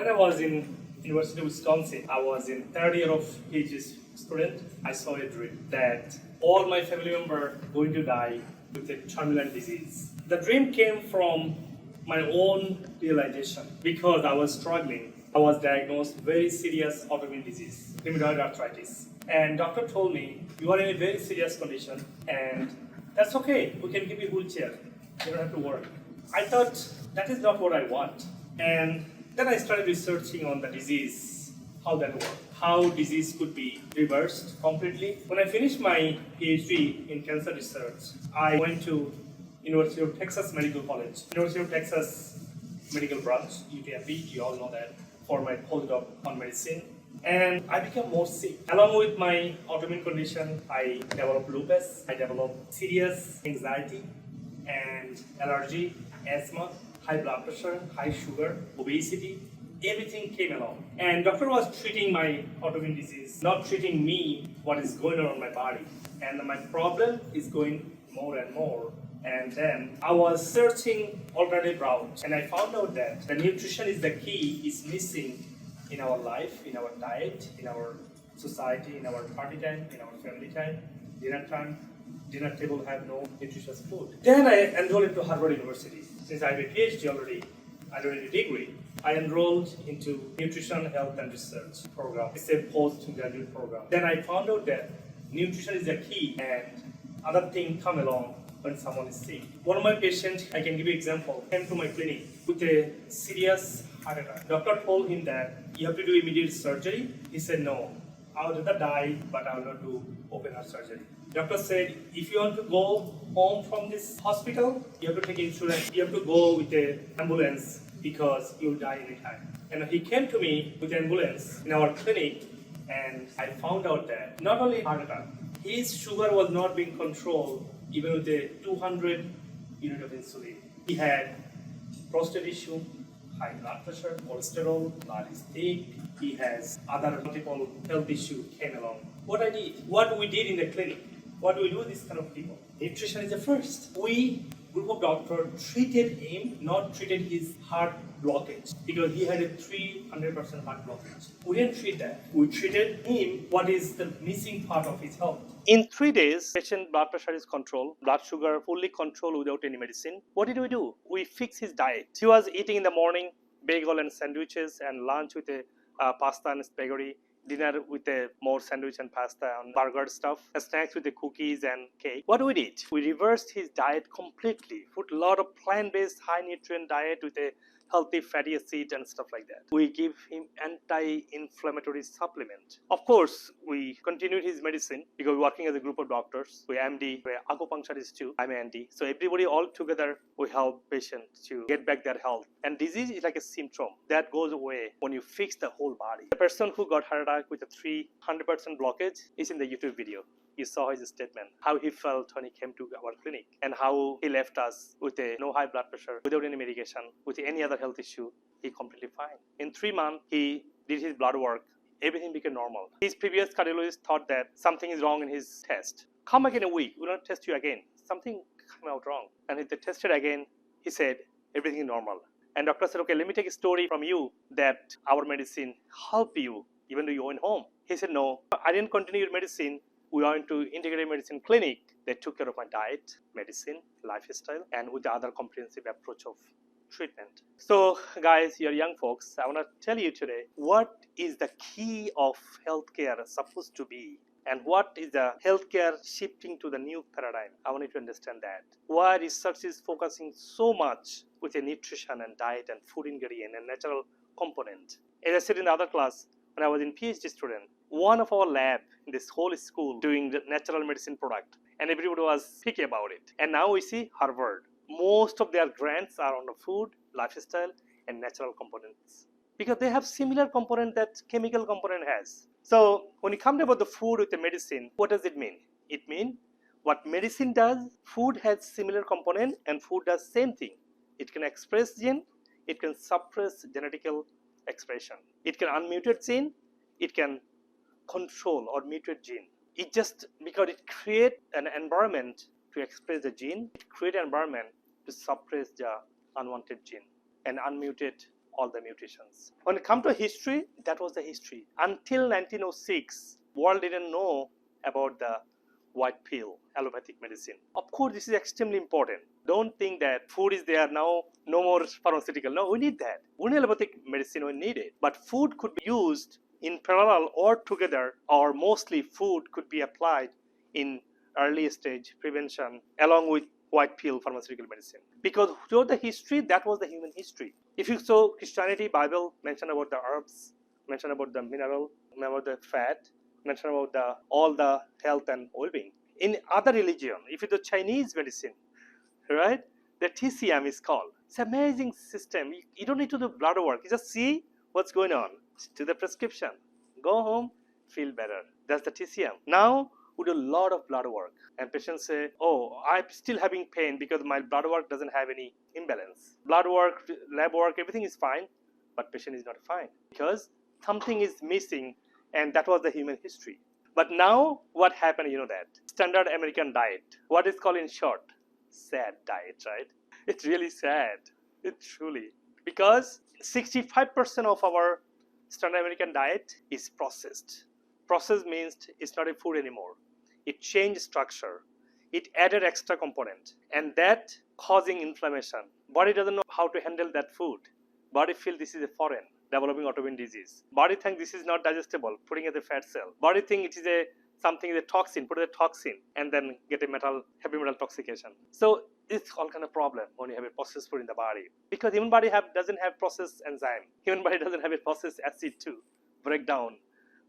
When I was in University of Wisconsin, I was in third year of PhD student. I saw a dream that all my family members going to die with a terminal disease. The dream came from my own realization because I was struggling. I was diagnosed very serious autoimmune disease, rheumatoid arthritis. And doctor told me, you are in a very serious condition and that's okay, we can give you a wheelchair. You don't have to work. I thought that is not what I want. And then I started researching on the disease, how that works, how disease could be reversed completely. When I finished my PhD in cancer research, I went to University of Texas Medical College, University of Texas Medical Branch, UTMB, you all know that, for my postdoc on medicine. And I became more sick. Along with my autoimmune condition, I developed lupus, I developed serious anxiety and allergy, asthma, high blood pressure, high sugar, obesity, everything came along. And doctor was treating my autoimmune disease, not treating me, what is going on in my body. And my problem is going more and more. And then I was searching alternative routes, and I found out that the nutrition is the key, is missing in our life, in our diet, in our society, in our party time, in our family time, dinner time. Dinner table have no nutritious food. Then I enrolled into Harvard University. Since I have a PhD already, I don't need a degree. I enrolled into Nutritional, Health and Research program. It's a postgraduate program. Then I found out that nutrition is the key and other things come along when someone is sick. One of my patients, I can give you an example, came to my clinic with a serious heart attack. Doctor told him that you have to do immediate surgery. He said, no, I would rather die, but I will not do open heart surgery. Doctor said, if you want to go home from this hospital, you have to take insurance. You have to go with an ambulance because you'll die anytime. And he came to me with an ambulance in our clinic, and I found out that not only heart attack, his sugar was not being controlled even with a 200 unit of insulin. He had prostate issue, high blood pressure, cholesterol, blood is thick. He has other multiple health issues came along. What we did in the clinic, what do we do with these kind of people? Nutrition is the first. We, group of doctors, treated him, not treated his heart blockage, because he had a 300% heart blockage. We didn't treat that. We treated him, what is the missing part of his health. In 3 days, patient blood pressure is controlled, blood sugar fully controlled without any medicine. What did we do? We fixed his diet. He was eating in the morning bagel and sandwiches, and lunch with a pasta and spaghetti, dinner with a more sandwich and pasta and burger stuff, snacks with the cookies and cake. What we did? We reversed his diet completely, put a lot of plant-based high nutrient diet with a healthy fatty acid and stuff like that. We give him anti-inflammatory supplement. Of course, we continued his medicine because we're working as a group of doctors. We're MD, we're acupuncturist too. I'm ND. So everybody all together, we help patients to get back their health. And disease is like a symptom that goes away when you fix the whole body. The person who got heart attack with a 300% blockage is in the YouTube video. You saw his statement, how he felt when he came to our clinic, and how he left us with a no high blood pressure, without any medication, with any other health issue. He completely fine. In 3 months, he did his blood work. Everything became normal. His previous cardiologist thought that something is wrong in his test. Come again a week, we'll not test you again. Something came out wrong. And if they tested again, he said, everything is normal. And doctor said, okay, let me take a story from you that our medicine help you even though you went home. He said, no, I didn't continue your medicine. We went to Integrative Medicine Clinic. They took care of my diet, medicine, lifestyle, and with the other comprehensive approach of treatment. So guys, you're young folks, I want to tell you today, what is the key of healthcare supposed to be? And what is the healthcare shifting to the new paradigm? I want you to understand that. Why research is focusing so much with the nutrition and diet and food ingredient and natural component. As I said in the other class, when I was in PhD student, one of our lab in this whole school doing the natural medicine product, and everybody was picky about it. And now we see Harvard. Most of their grants are on the food, lifestyle, and natural components, because they have similar component that chemical component has. So when you come about the food with the medicine, what does it mean? It means what medicine does, food has similar component, and food does same thing. It can express gene, it can suppress genetical expression. It can unmutate gene, it can control or mutate gene. It just because it creates an environment to express the gene, it creates an environment to suppress the unwanted gene and unmutate all the mutations. When it comes to history, that was the history. Until 1906, world didn't know about the white pill, allopathic medicine. Of course, this is extremely important. Don't think that food is there now, no more pharmaceutical. No, we need that. We need allopathic medicine, we need it. But food could be used in parallel or together, or mostly food could be applied in early stage prevention along with white pill pharmaceutical medicine. Because throughout the history, that was the human history. If you saw Christianity, Bible mention about the herbs, mention about the mineral, about the fat, mention about all the health and well-being. In other religion, if you do Chinese medicine, right, the TCM is called. It's an amazing system. You don't need to do blood work. You just see what's going on. Do the prescription. Go home, feel better. That's the TCM. Now, we do a lot of blood work. And patients say, oh, I'm still having pain because my blood work doesn't have any imbalance. Blood work, lab work, everything is fine, but patient is not fine because something is missing, and that was the human history. But now, what happened, you know that? Standard American diet. What is called in short? Sad diet, right? It's really sad. It truly. Because 65% of our standard American diet is processed. Processed means it's not a food anymore. It changed structure. It added extra component, and that causing inflammation. Body doesn't know how to handle that food. Body feel this is a foreign, developing autoimmune disease. Body think this is not digestible, putting it as a fat cell. Body think it is something is a toxin, put a toxin, and then get a heavy metal toxication. So it's all kind of problem when you have a processed food in the body. Because human body doesn't have processed enzyme. Human body doesn't have a processed acid to break down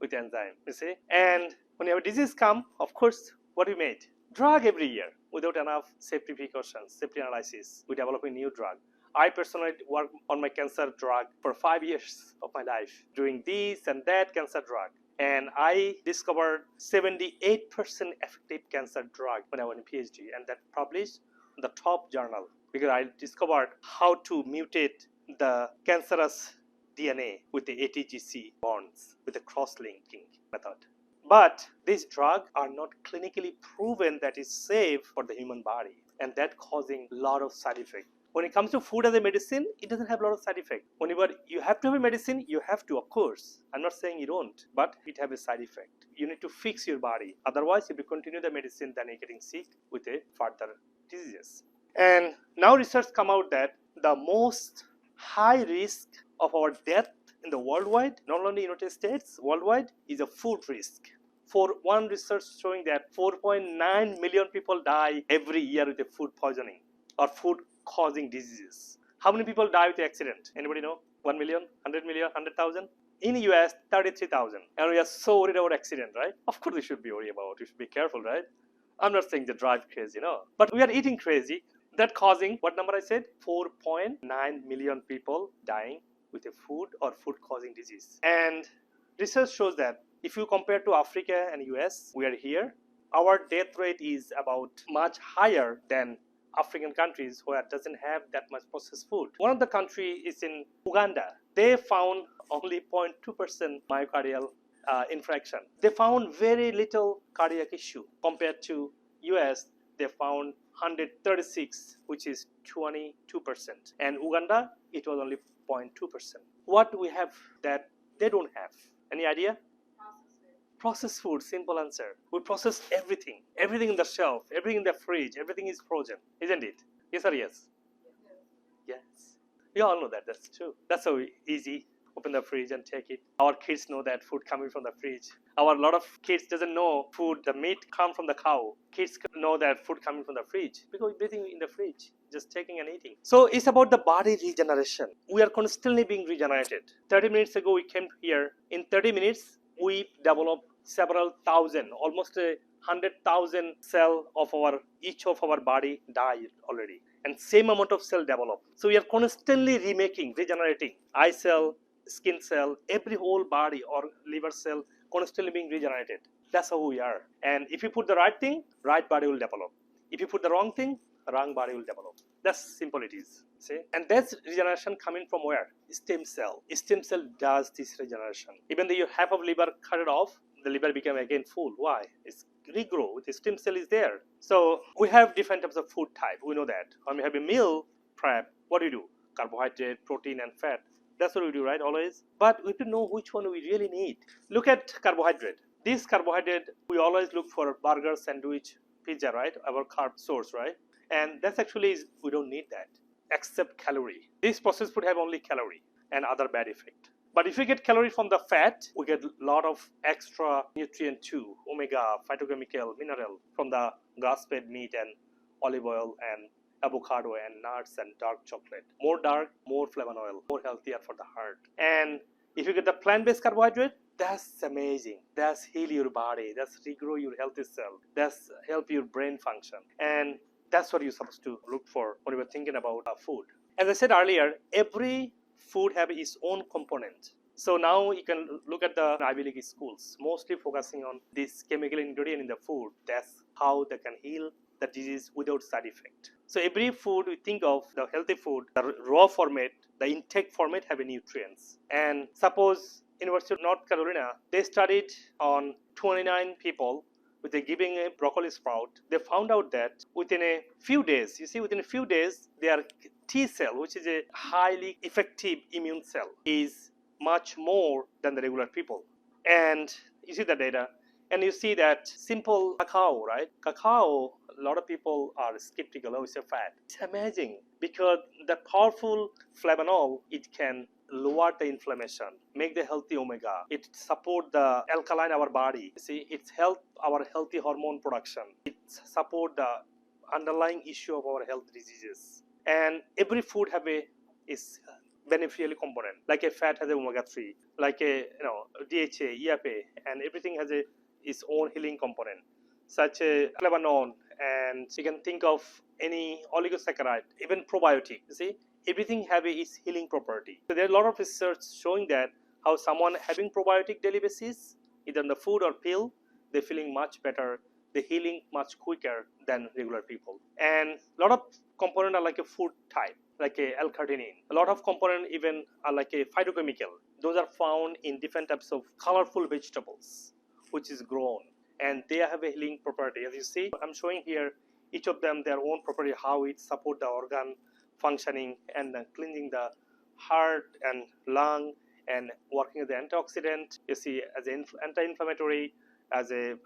with enzyme, you see. And when you have a disease come, of course, what we made? Drug every year without enough safety precautions, safety analysis. We develop a new drug. I personally worked on my cancer drug for 5 years of my life, doing this and that cancer drug. And I discovered 78% effective cancer drug when I was in PhD, and that published in the top journal because I discovered how to mutate the cancerous DNA with the ATGC bonds with the cross-linking method. But these drugs are not clinically proven that is safe for the human body, and that causing a lot of side effects. When it comes to food as a medicine, it doesn't have a lot of side effects. Whenever you have to have a medicine, you have to, of course. I'm not saying you don't, but it has a side effect. You need to fix your body. Otherwise, if you continue the medicine, then you're getting sick with a further diseases. And now research come out that the most high risk of our death in the worldwide, not only in the United States, worldwide, is a food risk. For one research showing that 4.9 million people die every year with a food poisoning or food causing diseases. How many people die with the accident? Anybody know? 1 million, 100 million, 100,000? In the US, 33,000. And we are so worried about accident, right? Of course we should be worried about. We should be careful, right? I'm not saying they drive crazy, no. But we are eating crazy. That causing, what number I said? 4.9 million people dying with a food or food causing disease. And research shows that if you compare to Africa and US, we are here. Our death rate is about much higher than African countries where it doesn't have that much processed food. One of the countries is in Uganda. They found only 0.2% myocardial infarction. They found very little cardiac issue compared to US. They found 136, which is 22%. And Uganda, it was only 0.2%. What we have that they don't have? Any idea? Processed food, simple answer. We process everything. Everything in the shelf, everything in the fridge, everything is frozen, isn't it? Yes or yes? Yes. We all know that, that's true. That's so easy. Open the fridge and take it. Our kids know that food coming from the fridge. A lot of kids doesn't know food, the meat come from the cow. Kids know that food coming from the fridge because everything in the fridge, just taking and eating. So it's about the body regeneration. We are constantly being regenerated. 30 minutes ago we came here. In 30 minutes, we developed several thousand, almost 100,000 cell of each of our body died already, and same amount of cell develop. So we are constantly remaking, regenerating. Eye cell, skin cell, every whole body or liver cell constantly being regenerated. That's how we are. And if you put the right thing, right body will develop. If you put the wrong thing, wrong body will develop. That's simple it is. See? And that's regeneration coming from where? Stem cell. Stem cell does this regeneration. Even though you half of liver cut it off, the liver became again full. Why? It's regrow. The stem cell is there. So we have different types of food type. We know that. When we have a meal prep, what do? Carbohydrate, protein, and fat. That's what we do, right? Always. But we have to know which one we really need. Look at carbohydrate. This carbohydrate, we always look for burger, sandwich, pizza, right? Our carb source, right? And that's actually, we don't need that, except calorie. This processed food have only calorie and other bad effect. But if we get calorie from the fat, we get a lot of extra nutrient too, omega, phytochemical, mineral from the grass-fed meat and olive oil and avocado and nuts and dark chocolate. More dark, more flavonoid, more healthier for the heart. And if you get the plant-based carbohydrate, that's amazing. That's heal your body. That's regrow your healthy cell. That's help your brain function. And that's what you're supposed to look for when you're thinking about food. As I said earlier, every food have its own component. So now you can look at the Ivy League schools, mostly focusing on this chemical ingredient in the food. That's how they can heal the disease without side effect. So every food we think of, the healthy food, the raw format, the intake format have a nutrients. And suppose University of North Carolina, they studied on 29 people with giving a broccoli sprout. They found out that within a few days, within a few days, their T cell, which is a highly effective immune cell, is much more than the regular people. And you see the data, and you see that simple cacao, right? Cacao, a lot of people are skeptical, it's a fat. It's amazing because the powerful flavanol, it can lower the inflammation, make the healthy omega. It support the alkaline our body. It help our healthy hormone production. It support the underlying issue of our health diseases. And every food have is beneficial component. Like a fat has a omega-3, like a DHA, EPA, and everything has its own healing component, such a flavonol, and you can think of any oligosaccharide, even probiotic. Everything have its healing property. So there are a lot of research showing that how someone having probiotic daily basis, either in the food or pill, they're feeling much better, they're healing much quicker than regular people. And a lot of components are like a food type, like a L-carnitine. A lot of components even are like a phytochemical. Those are found in different types of colorful vegetables, which is grown, and they have a healing property. As you see, I'm showing here each of them their own property, how it support the organ functioning and cleansing the heart and lung and working as an antioxidant. You see, as an anti-inflammatory,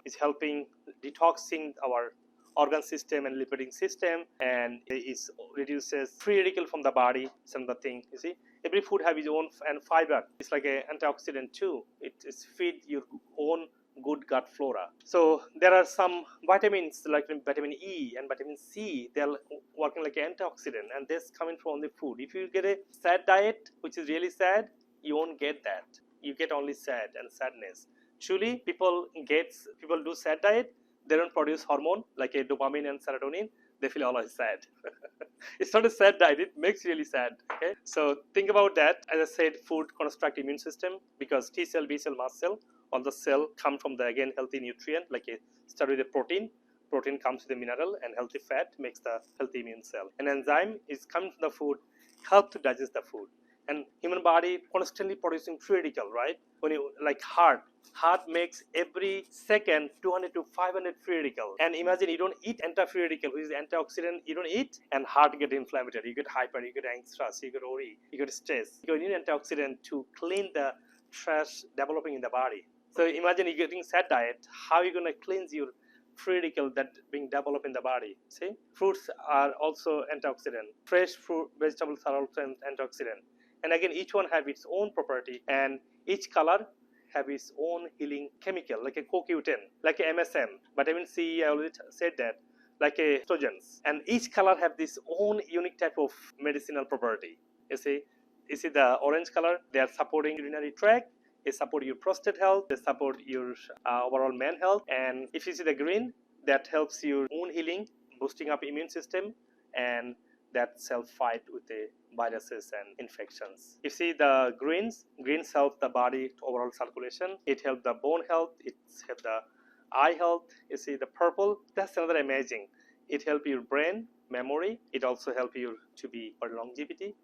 is helping detoxing our organ system and lipidic system, and it reduces free radical from the body. It's another thing. You see, every food have its own, and fiber. It's like an antioxidant too. It is feed your own good gut flora. So there are some vitamins like vitamin E and vitamin C. They are working like an antioxidant, and this coming from the food. If you get a sad diet, which is really sad, you won't get that. You get only sad and sadness. Truly, people do sad diet. They don't produce hormone like a dopamine and serotonin. They feel always sad. It's not a sad diet. It makes you really sad. Okay? So think about that. As I said, food construct immune system because T cell, B cell, mast cell, all the cell come from the again healthy nutrient. Like a start with the protein. Protein comes with the mineral, and healthy fat makes the healthy immune cell. An enzyme is coming from the food, help to digest the food. And human body constantly producing free radical, right? When you like heart makes every second 200 to 500 free radical. And imagine you don't eat anti-free radical, which is antioxidant. You don't eat, and heart get inflammatory. You get hyper, you get anxious, you get worry, you get stress. You need antioxidant to clean the trash developing in the body. So imagine you're getting sad diet. How are you going to cleanse your free radical that being developed in the body? See, fruits are also antioxidant. Fresh fruit, vegetables are also antioxidant. And again, each one have its own property, and each color have its own healing chemical, like a CoQ10, like a MSM, vitamin C. I already said that, like a estrogens. And each color have this own unique type of medicinal property. You see the orange color, they are supporting urinary tract. They support your prostate health. They support your overall man health. And if you see the green, that helps your wound healing, boosting up immune system, and that self-fight with the viruses and infections. You see the greens help the body to overall circulation. It helps the bone health. It helps the eye health. You see the purple, that's another amazing. It helps your brain, memory. It also helps you to be for longevity.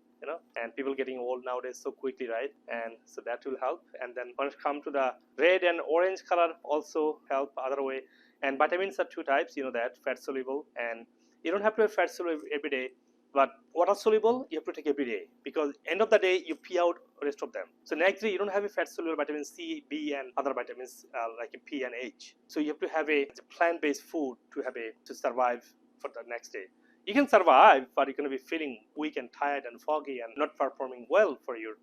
And people getting old nowadays so quickly, right? And so that will help. And then when it comes to the red and orange color, also help other way. And vitamins are two types, that fat soluble, and you don't have to have fat soluble every day. But water soluble, you have to take every day, because end of the day you pee out rest of them. So next day you don't have a fat soluble vitamin C, B, and other vitamins like a P and H. So you have to have a plant-based food to survive for the next day. You can survive, but you're going to be feeling weak and tired and foggy and not performing well for your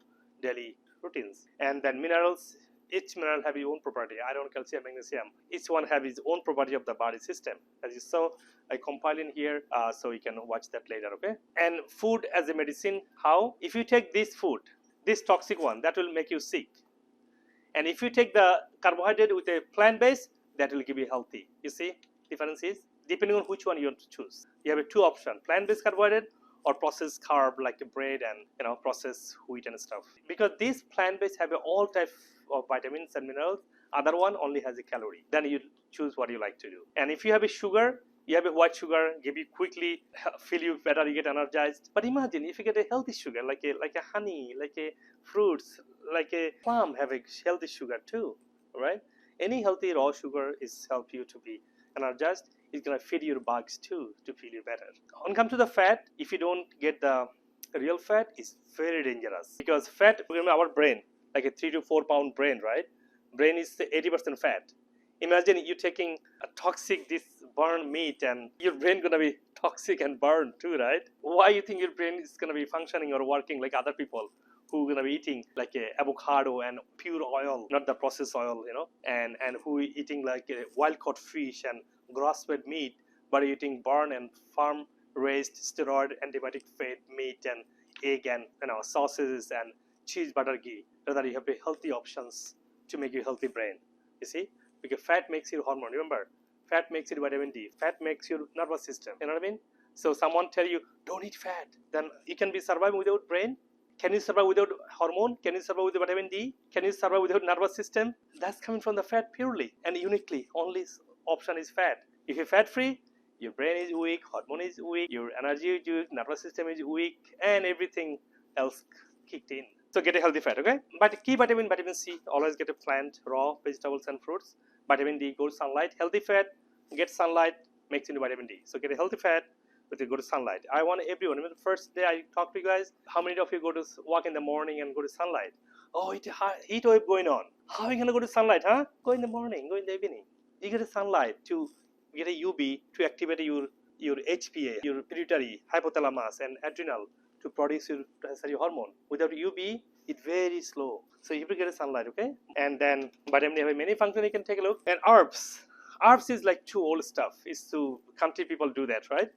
daily routines. And then minerals. Each mineral have its own property. Iron, calcium, magnesium. Each one have its own property of the body system. As you saw, I compile in here, so you can watch that later, okay? And food as a medicine, how? If you take this food, this toxic one, that will make you sick. And if you take the carbohydrate with a plant base, that will give you healthy. You see, difference is, depending on which one you want to choose. You have two options, plant-based carbohydrate or processed carb like bread and processed wheat and stuff. Because these plant-based have all types of vitamins and minerals, other one only has a calorie. Then you choose what you like to do. And if you have a sugar, you have a white sugar, give you quickly, feel you better, you get energized. But imagine if you get a healthy sugar, like a honey, like a fruits, like a plum have a healthy sugar too, right? Any healthy raw sugar is help you to be energized. It's gonna feed your bugs too to feel you better. When it comes to the fat, if you don't get the real fat, it's very dangerous, because fat, remember our brain, like a 3 to 4 pound brain, right? Brain is 80% fat. Imagine you taking a toxic, this burned meat, and your brain gonna be toxic and burned too, right? Why you think your brain is gonna be functioning or working like other people who gonna be eating like a avocado and pure oil, not the processed oil, and who eating like a wild caught fish and grass-fed meat, but eating burned and farm-raised steroid antibiotic fed meat and egg and sausages and cheese, butter, ghee. Rather, you have the healthy options to make you healthy brain. You see, because fat makes your hormone. Remember, fat makes your vitamin D. Fat makes your nervous system. You know what I mean? So someone tell you don't eat fat, then you can be surviving without brain. Can you survive without hormone? Can you survive without vitamin D? Can you survive without nervous system? That's coming from the fat purely and uniquely. Only option is fat. If you're fat free, your brain is weak, hormone is weak, your energy is weak, nervous system is weak, and everything else kicked in. So get a healthy fat, okay? But key vitamin C, always get a plant, raw vegetables and fruits. Vitamin D, go to sunlight. Healthy fat, get sunlight, makes into vitamin D. So get a healthy fat, but you go to sunlight. I want everyone, the first day I talk to you guys, how many of you go to walk in the morning and go to sunlight? Oh, it's a heat wave going on. How are you gonna go to sunlight, huh? Go in the morning, go in the evening. You get a sunlight to get a UV to activate your HPA, your pituitary, hypothalamus, and adrenal to produce your necessary hormone. Without UV, it's very slow. So you have to get a sunlight, okay? And then vitamin D have many functions. You can take a look. And herbs. Herbs is like too old stuff. It's to country people do that, right?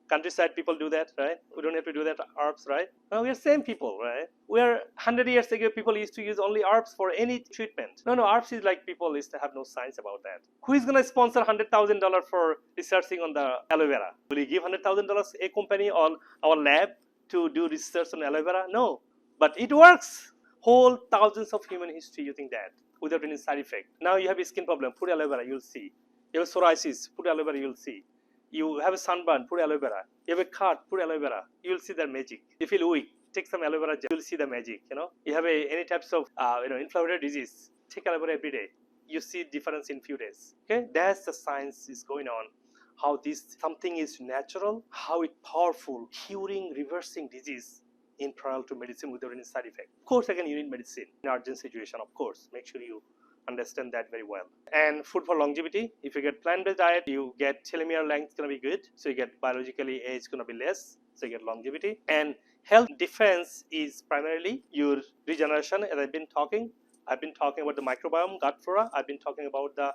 Countryside people do that, right? We don't have to do that herbs, right? No, we are same people, right? We are 100 years ago, people used to use only herbs for any treatment. No, herbs is like people used to have no science about that. Who is going to sponsor $100,000 for researching on the aloe vera? Will you give $100,000 a company or our lab to do research on aloe vera? No, but it works. Whole thousands of human history using that without any side effect. Now you have a skin problem, put aloe vera, you'll see. You have psoriasis, put aloe vera, you'll see. You have a sunburn, put aloe vera. You have a cut, put aloe vera. You'll see the magic. You feel weak, take some aloe vera gel. You'll see the magic. You have any types of inflammatory disease. Take aloe vera every day. You see difference in few days. Okay, that's the science is going on. How this something is natural, how it powerful, curing, reversing disease in parallel to medicine without any side effect. Of course, again, you need medicine in urgent situation. Of course, make sure you understand that very well. And food for longevity. If you get plant-based diet, you get telomere length gonna be good. So you get biologically age gonna be less. So you get longevity. And health defense is primarily your regeneration. As I've been talking about the microbiome, gut flora. I've been talking about the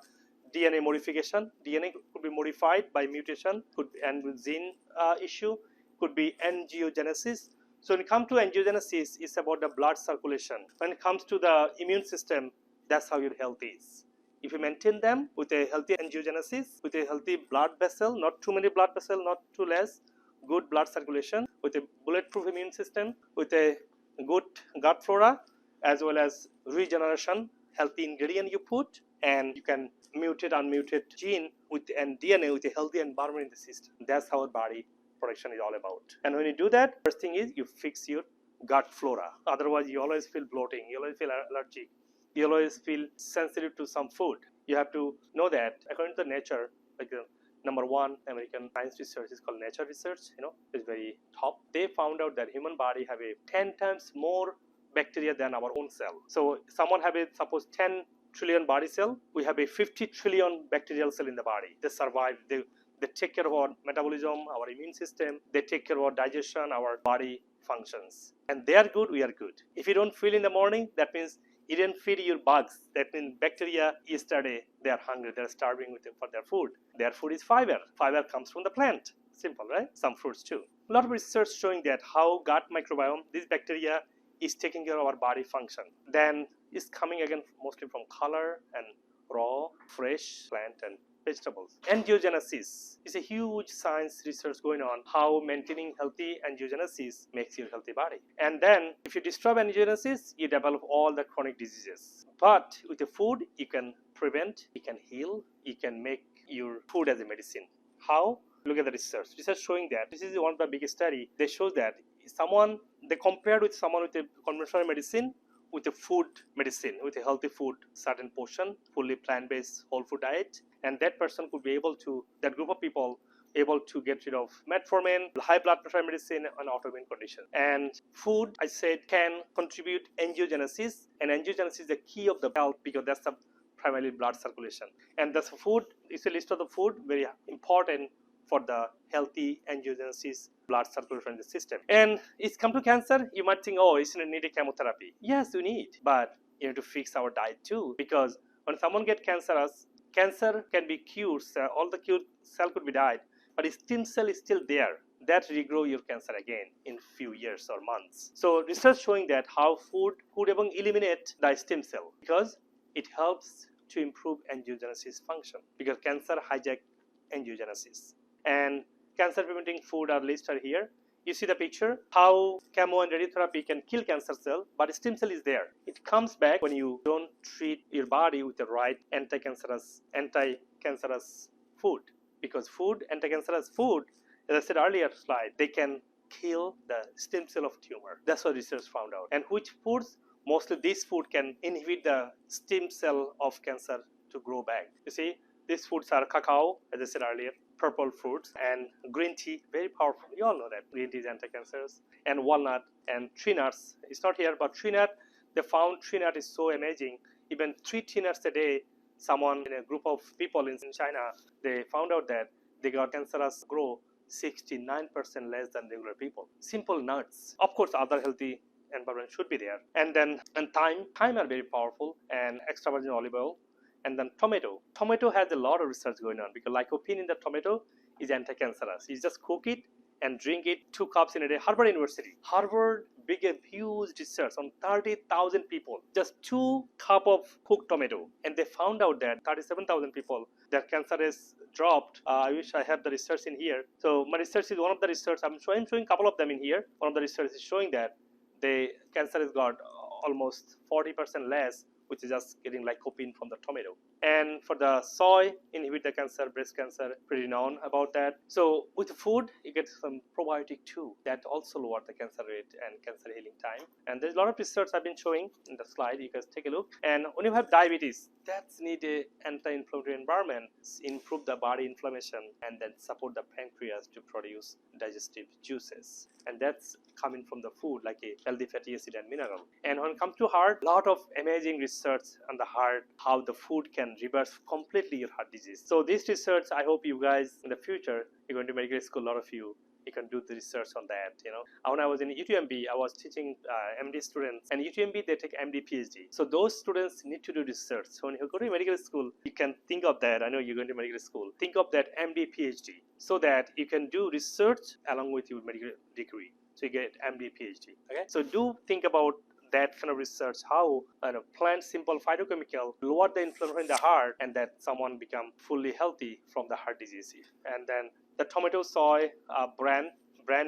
DNA modification. DNA could be modified by mutation, and with gene issue, could be angiogenesis. So when it comes to angiogenesis, it's about the blood circulation. When it comes to the immune system, that's how your health is. If you maintain them with a healthy angiogenesis, with a healthy blood vessel, not too many blood vessels, not too less, good blood circulation, with a bulletproof immune system, with a good gut flora, as well as regeneration, healthy ingredient you put, and you can mutate, unmutate gene and DNA with a healthy environment in the system. That's how our body protection is all about. And when you do that, first thing is you fix your gut flora. Otherwise, you always feel bloating, you always feel allergic. You always feel sensitive to some food. You have to know that according to nature, like number one American science research is called Nature Research, is very top. They found out that human body have a 10 times more bacteria than our own cell. So someone have a suppose 10 trillion body cell, we have a 50 trillion bacterial cell in the body. They survive, they take care of our metabolism, our immune system, they take care of our digestion, our body functions. And they are good, we are good. If you don't feel in the morning, that means you didn't feed your bugs. That means bacteria yesterday, they are hungry, they are starving for their food. Their food is fiber. Fiber comes from the plant. Simple, right? Some fruits too. A lot of research showing that how gut microbiome, this bacteria is taking care of our body function. Then it's coming again mostly from color and raw, fresh plant and vegetables. Angiogenesis is a huge science research going on how maintaining healthy angiogenesis makes your healthy body. And then if you disturb angiogenesis, you develop all the chronic diseases. But with the food, you can prevent, you can heal, you can make your food as a medicine. How? Look at the research. Research showing that this is one of the biggest study. They show that they compared with someone with a conventional medicine with a food medicine, with a healthy food, certain portion, fully plant-based whole food diet, and that person could be able to, that group of people, able to get rid of metformin, high blood pressure medicine, and autoimmune condition. And food, I said, can contribute angiogenesis, and angiogenesis is the key of the health because that's the primarily blood circulation. And the food is a list of the food, very important for the healthy angiogenesis blood circulation in the system. And it's come to cancer, you might think, oh, it's going to need a chemotherapy. Yes, you need, but you need to fix our diet too, because when someone gets cancer can be cured, all the cured cell could be died, but the stem cell is still there. That regrow your cancer again in few years or months. So research showing that how food could even eliminate the stem cell because it helps to improve angiogenesis function because cancer hijack angiogenesis. And cancer preventing food are listed here. You see the picture how chemo and radiotherapy can kill cancer cell, but stem cell is there. It comes back when you don't treat your body with the right anti-cancerous food, because anti-cancerous food, as I said earlier slide, they can kill the stem cell of tumor. That's what research found out. And which foods? Mostly this food can inhibit the stem cell of cancer to grow back. You see, these foods are cacao, as I said earlier, purple fruits, and green tea, very powerful. You all know that green tea is anti-cancerous, and walnut and tree nuts. It's not here, but tree nut, they found tree nut is so amazing. Even 3 tree nuts a day, someone in a group of people in China, they found out that they got cancerous grow 69% less than regular people. Simple nuts. Of course, other healthy environment should be there. And thyme are very powerful, and extra virgin olive oil. And then tomato. Tomato has a lot of research going on because lycopene in the tomato is anti-cancerous. You just cook it and drink it 2 cups in a day. Harvard University. Harvard big a huge research on 30,000 people. Just 2 cups of cooked tomato. And they found out that 37,000 people, their cancer is dropped. I wish I have the research in here. So my research is one of the research. I'm showing a couple of them in here. One of the research is showing that the cancer has got almost 40% less, which is just getting lycopene from the tomato. And for the soy, inhibit the cancer, breast cancer, pretty known about that. So with food, you get some probiotic too that also lower the cancer rate and cancer healing time. And there's a lot of research I've been showing in the slide. You guys take a look. And when you have diabetes, that's need a anti-inflammatory environment, improve the body inflammation, and then support the pancreas to produce digestive juices. And that's coming from the food like a healthy fatty acid and mineral. And when it comes to heart, a lot of amazing research on the heart, how the food can reverse completely your heart disease. So this research, I hope you guys in the future, you're going to medical school, a lot of you can do the research on that. When I was in UTMB, I was teaching MD students, and UTMB they take MD PhD. So those students need to do research. So when you go to medical school, you can think of that. I know you're going to medical school. Think of that MD PhD so that you can do research along with your medical degree. So you get MD PhD. Okay. So do think about that kind of research, how plant simple phytochemical lower the inflammation in the heart, and that someone become fully healthy from the heart disease. And then the tomato soy bran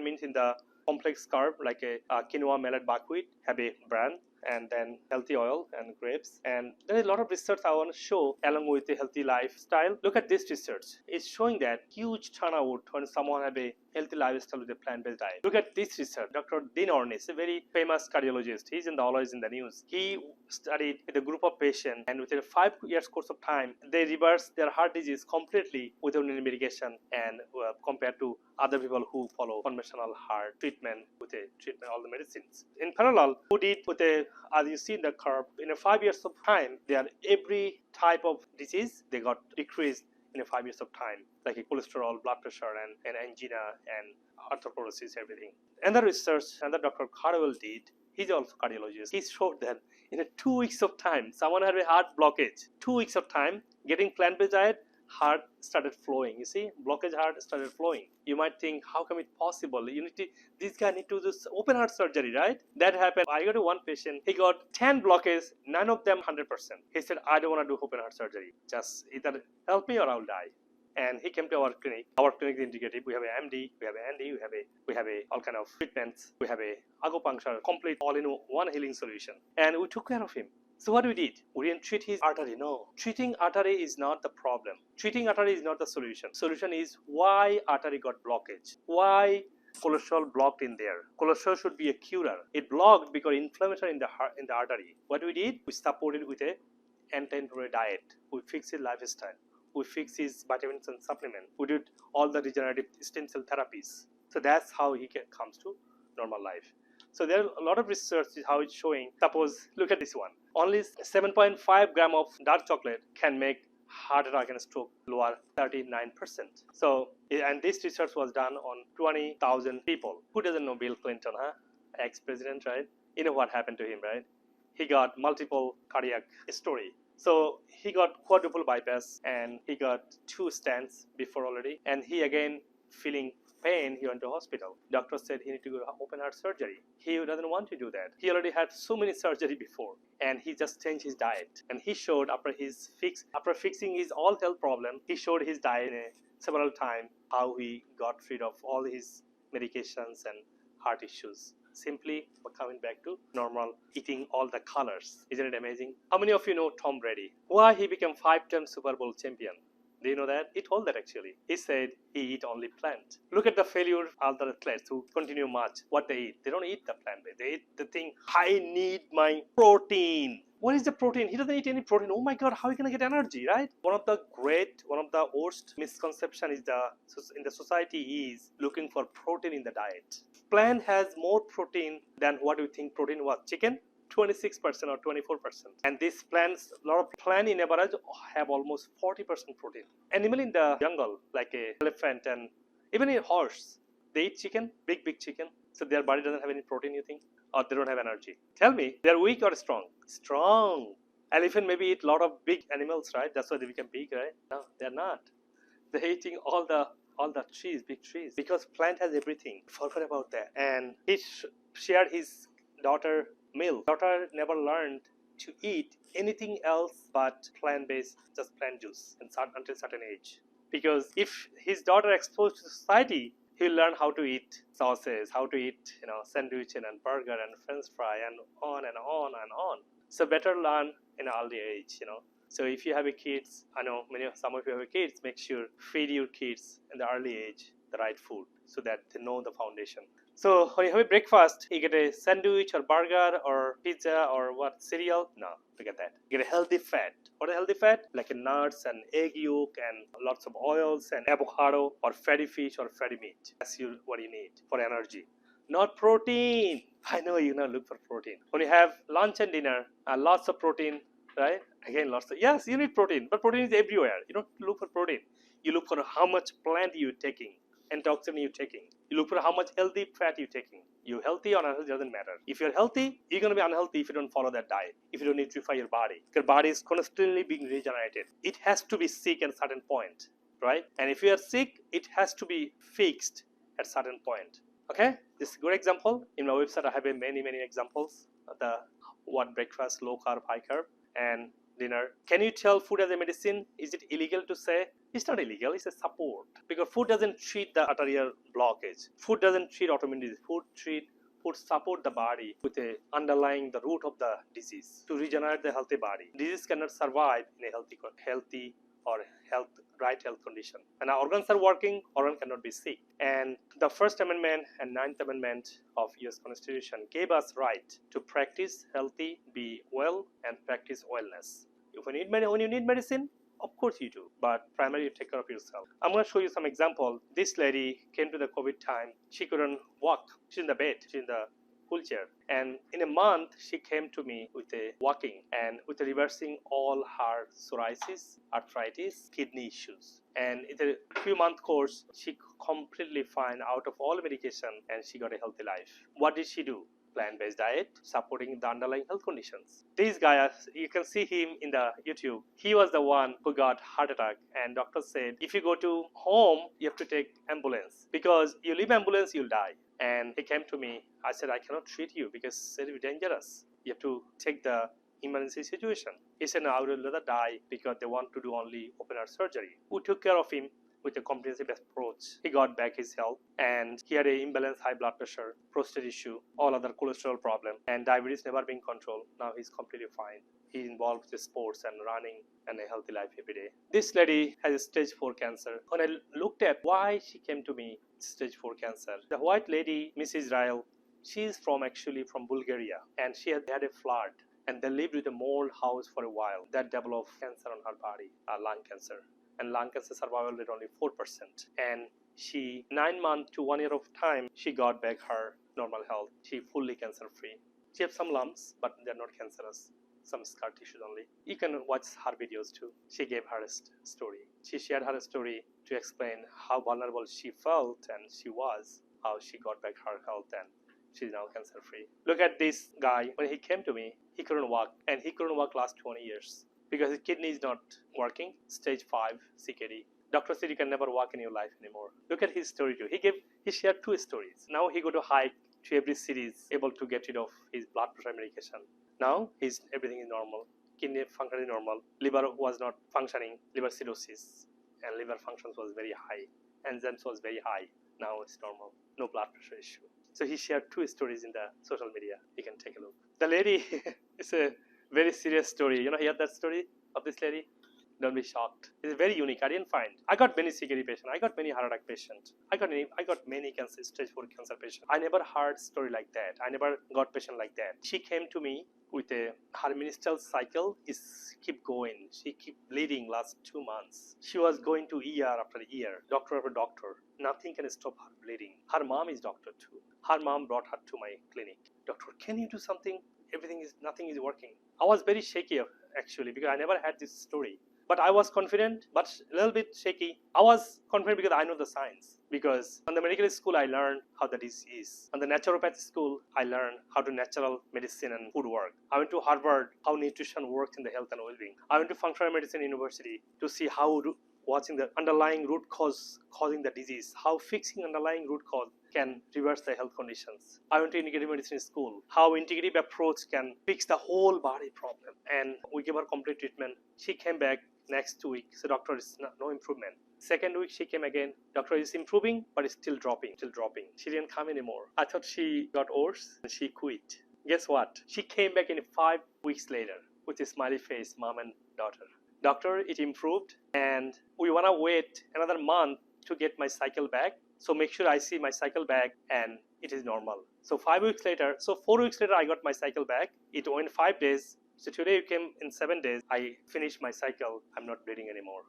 means in the complex carb like a quinoa, millet, buckwheat have a bran. And then healthy oil and grapes. And there is a lot of research I want to show along with a healthy lifestyle. Look at this research. It's showing that huge turnout when someone have a healthy lifestyle with a plant-based diet. Look at this research. Dr. Dean Ornish, a very famous cardiologist, he's always in the news. He studied with a group of patients, and within a 5 years course of time, they reversed their heart disease completely without any medication, and compared to other people who follow conventional heart treatment with a treatment, all the medicines. In parallel, who did with a, as you see in the curve, in a 5 years of time, their every type of disease, they got decreased in a 5 years of time, like a cholesterol, blood pressure, and angina, and arthroporosis, everything. Another research, another Dr. Carwell did, he's also a cardiologist. He showed that in a 2 weeks of time, someone had a heart blockage. 2 weeks of time, getting plant-based diet, heart started flowing. You see, blockage heart started flowing. You might think, how come it possible? This guy need to do open heart surgery, right? That happened. I got to one patient, he got 10 blockages, none of them 100%. He said, I don't want to do open heart surgery. Just either help me or I'll die. And he came to our clinic. Our clinic is integrative. We have an MD, we have an ND, we have all kind of treatments. We have a acupuncture, complete all-in-one healing solution. And we took care of him. So what we did? We didn't treat his artery. No. Treating artery is not the problem. Treating artery is not the solution. Solution is why artery got blockage. Why cholesterol blocked in there. Cholesterol should be a curer. It blocked because inflammatory in the heart, in the artery. What we did? We supported with a anti-inflammatory diet. We fixed his lifestyle. We fixed his vitamins and supplements. We did all the regenerative stem cell therapies. So that's how he comes to normal life. So there are a lot of research how it's showing. Suppose, look at this one. Only 7.5 gram of dark chocolate can make heart attack and stroke lower 39%. So, and this research was done on 20,000 people. Who doesn't know Bill Clinton, huh? Ex-president, right? You know what happened to him, right? He got multiple cardiac story. So he got quadruple bypass and he got 2 stents before already. And he again feeling pain, he went to hospital. Doctor said he need to go to open heart surgery. He doesn't want to do that. He already had so many surgery before, and he just changed his diet. And he showed after fixing his all health problem, he showed his diet several times how he got rid of all his medications and heart issues. Simply by coming back to normal, eating all the colors. Isn't it amazing? How many of you know Tom Brady? Why he became 5-time Super Bowl champion? Do you know that? He told that actually. He said he eat only plant. Look at the failure other athletes who continue much. What they eat? They don't eat the plant. They eat the thing, I need my protein. What is the protein? He doesn't eat any protein. Oh my God, how are you going to get energy, right? One of the worst misconception is in the society is looking for protein in the diet. Plant has more protein than what we think protein was. Chicken? 26% or 24%. And these plants, a lot of plants in average have almost 40% protein. Animal in the jungle, like a elephant and even a horse, they eat chicken, big chicken. So their body doesn't have any protein, you think? Or they don't have energy. Tell me, they're weak or strong? Strong. Elephant maybe eat a lot of big animals, right? That's why they become big, right? No, they're not. They're eating all the trees, big trees. Because plant has everything. Forget about that. And he shared his daughter milk. Daughter never learned to eat anything else but plant-based, just plant juice until certain age. Because if his daughter exposed to society, he'll learn how to eat sauces, how to eat sandwich and burger and french fry and on and on and on. So better learn in an early age, So if you have a kids, I know some of you have kids, make sure feed your kids in the early age the right food so that they know the foundation. So when you have a breakfast, you get a sandwich or burger or pizza or cereal? No, forget that. You get a healthy fat. What is healthy fat? Like nuts and egg yolk and lots of oils and avocado or fatty fish or fatty meat. That's what you need for energy. Not protein. I know you look for protein. When you have lunch and dinner, lots of protein, right? Again, yes, you need protein, but protein is everywhere. You don't look for protein. You look for how much plant you're taking and toxin you're taking. You look for how much healthy fat you're taking. You're healthy or unhealthy doesn't matter. If you're healthy, you're going to be unhealthy if you don't follow that diet, if you don't nutrify your body. Your body is constantly being regenerated. It has to be sick at a certain point, right? And if you are sick, it has to be fixed at a certain point. Okay? This is a good example. In my website, I have many examples of what breakfast, low carb, high carb, and dinner. Can you tell food as a medicine? Is it illegal to say? It's not illegal, it's a support. Because food doesn't treat the arterial blockage. Food doesn't treat autoimmune disease. Food support the body with underlying the root of the disease to regenerate the healthy body. Disease cannot survive in a healthy or health right health condition. When our organs are working, organ cannot be sick. And the First Amendment and Ninth Amendment of US Constitution gave us right to practice healthy, be well, and practice wellness. When you need medicine, of course you do, but primarily you take care of yourself. I'm going to show you some example. This lady came to the COVID time. She couldn't walk. She's in the bed. She's in the wheelchair. And in a month, she came to me with a walking and with a reversing all her psoriasis, arthritis, kidney issues. And in a few month course, she completely fine out of all medication and she got a healthy life. What did she do? Plant-based diet, supporting the underlying health conditions. This guy, you can see him in the YouTube. He was the one who got heart attack, and doctor said, if you go to home, you have to take ambulance because you leave ambulance, you'll die. And he came to me. I said, I cannot treat you because it will be dangerous. You have to take the emergency situation. He said, no, I would rather die because they want to do only open heart surgery. We took care of him with a comprehensive approach. He got back his health and he had an imbalanced high blood pressure, prostate issue, all other cholesterol problem, and diabetes never being controlled. Now he's completely fine. He's involved with sports and running and a healthy life every day. This lady has stage 4 cancer. When I looked at why she came to me, stage 4 cancer, the white lady, Miss Israel, she's actually from Bulgaria, and she had a flood. And they lived with a mold house for a while. That developed cancer on her body, lung cancer. And lung cancer survival rate only 4%. And she, 9 months to 1 year of time, she got back her normal health. She fully cancer free. She has some lumps, but they're not cancerous. Some scar tissues only. You can watch her videos too. She gave her story. She shared her story to explain how vulnerable she felt and she was, how she got back her health, and she's now cancer free. Look at this guy. When he came to me, he couldn't walk, and he couldn't walk last 20 years. Because his kidney is not working, stage 5 CKD. Doctor said you can never walk in your life anymore. Look at his story too. He shared 2 stories. Now he go to Haque to every city, is able to get rid of his blood pressure medication. Now everything is normal. Kidney function is normal. Liver was not functioning, liver cirrhosis, and liver functions was very high. Enzymes was very high. Now it's normal. No blood pressure issue. So he shared 2 stories in the social media. You can take a look. The lady is a very serious story. Hear that story of this lady? Don't be shocked. It's very unique. I didn't find. I got many CKD patients. I got many heart attack patients. I got many cancer, stage 4 cancer patients. I never heard story like that. I never got patient like that. She came to me with her menstrual cycle is keep going. She keep bleeding last 2 months. She was going to ER after ER, doctor after doctor. Nothing can stop her bleeding. Her mom is doctor too. Her mom brought her to my clinic. Doctor, can you do something? Nothing is working. I was very shaky actually because I never had this story. But I was confident, but a little bit shaky. I was confident because I know the science. Because on the medical school, I learned how the disease is. On the naturopathy school, I learned how to natural medicine and food work. I went to Harvard, how nutrition works in the health and well-being. I went to functional medicine university to see how watching the underlying root cause causing the disease, how fixing underlying root cause can reverse the health conditions. I went to Integrative Medicine school, how integrative approach can fix the whole body problem. And we gave her complete treatment. She came back next 2 weeks. So doctor, is no improvement. Second week she came again. Doctor, is improving, but it's still dropping. She didn't come anymore. I thought she got worse and she quit. Guess what? She came back in 5 weeks later with a smiley face, mom and daughter. Doctor, it improved, and we want to wait another month to get my cycle back. So make sure I see my cycle back and it is normal. So 5 weeks later, 4 weeks later, I got my cycle back. It went 5 days. So today it came in 7 days. I finished my cycle. I'm not bleeding anymore.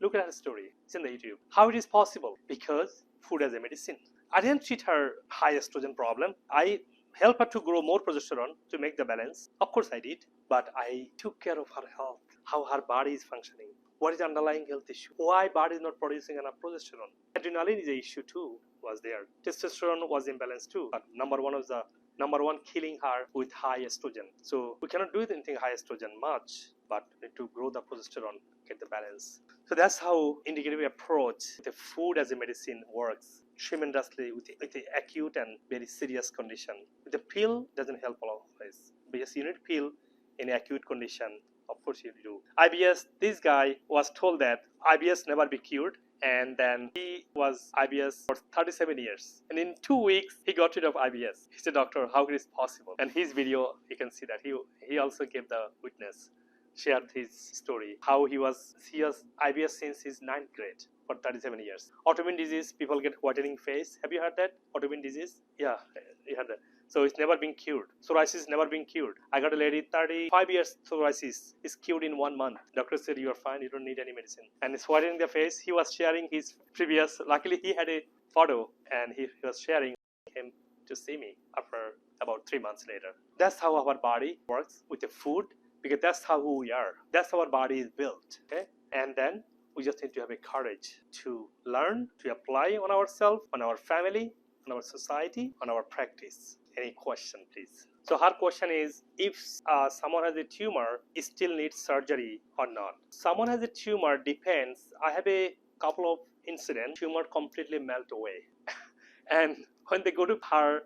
Look at her story. It's in the YouTube. How it is possible? Because food as a medicine. I didn't treat her high estrogen problem. I helped her to grow more progesterone to make the balance. Of course I did. But I took care of her health, how her body is functioning. What is the underlying health issue? Why body is not producing enough progesterone? Adrenaline is an issue too, was there. Testosterone was imbalanced too. But number one killing her with high estrogen. So we cannot do anything high estrogen much, but we need to grow the progesterone, get the balance. So that's how integrative approach, the food as a medicine works tremendously with the acute and very serious condition. The pill doesn't help always, because you need pill in acute condition. Of course you do. IBS, this guy was told that IBS never be cured, and then he was IBS for 37 years. And in 2 weeks, he got rid of IBS. He said, doctor, how it is possible? And his video, you can see that he also gave the witness, shared his story, how he has IBS since his 9th grade for 37 years. Autoimmune disease, people get whitening face. Have you heard that? Autoimmune disease? Yeah, you heard that. So it's never been cured. Psoriasis never been cured. I got a lady, 35 years psoriasis, is cured in 1 month. Doctor said, you are fine, you don't need any medicine. And it's whitening the face. He was sharing his previous, luckily he had a photo and he was sharing him to see me after about 3 months later. That's how our body works with the food, because that's how we are. That's how our body is built. Okay? And then we just need to have a courage to learn, to apply on ourselves, on our family, on our society, on our practice. Any question, please? So her question is, if someone has a tumor, it still needs surgery or not? Someone has a tumor, depends. I have a couple of incidents, tumor completely melt away. And when they go to her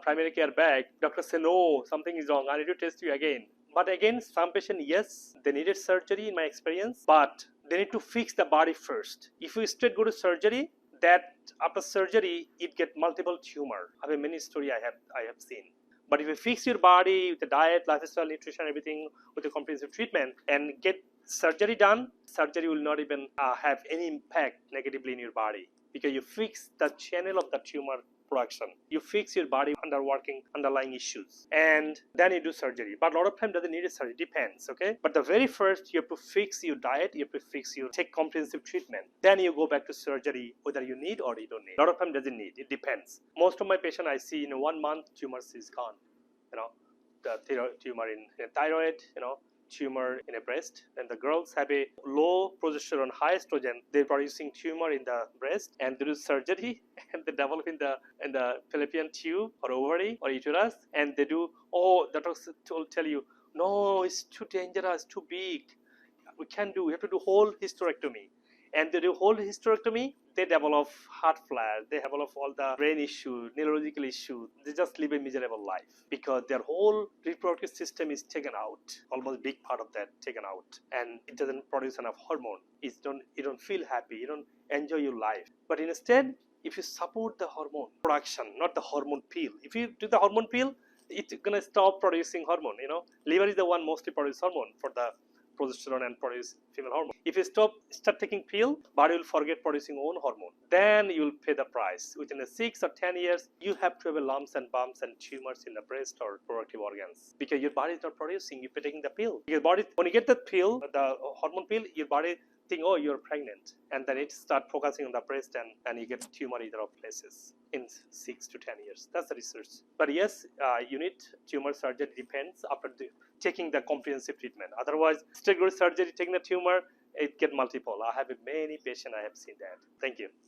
primary care bag, doctor say, no, something is wrong, I need to test you again. But again, some patient, yes, they needed surgery in my experience, but they need to fix the body first. If you straight go to surgery, that after surgery, it get multiple tumor. I have many story I have seen. But if you fix your body with the diet, lifestyle, nutrition, everything, with a comprehensive treatment and get surgery done, surgery will not even have any impact negatively in your body, because you fix the channel of the tumor production. You fix your body underlying issues, and then you do surgery. But a lot of time doesn't need a surgery, depends, okay? But the very first, you have to fix your diet, you have to fix your take comprehensive treatment. Then you go back to surgery, whether you need or you don't need. A lot of time doesn't need, it depends. Most of my patient I see in 1 month, tumors is gone. The tumor in thyroid, tumor in a breast, and the girls have a low progesterone, high estrogen, they're producing tumor in the breast, and they do surgery and they develop in the fallopian tube or ovary or uterus, and they do, the doctor will tell you, no, it's too dangerous, too big, we have to do whole hysterectomy. And they do whole hysterectomy, they develop heart flare, they develop all the brain issues, neurological issues, they just live a miserable life because their whole reproductive system is taken out, almost big part of that taken out, and it doesn't produce enough hormone. You don't feel happy, you don't enjoy your life. But instead, if you support the hormone production, not the hormone pill, if you do the hormone pill, it's gonna stop producing hormone. Liver is the one mostly produce hormone for the progesterone and produce female hormone. If you start taking pill, body will forget producing own hormone. Then you will pay the price. Within 6 or 10 years, you have to have a lumps and bumps and tumors in the breast or reproductive organs, because your body is not producing. You're taking the pill. Your body, when you get the pill, the hormone pill, your body think, you're pregnant, and then it start focusing on the breast, and you get tumor in other places in 6 to 10 years. That's the research. But yes, you need tumor surgery, depends after taking the comprehensive treatment. Otherwise, straight go to surgery, taking the tumor, it get multiple. I have many patients I have seen that. Thank you.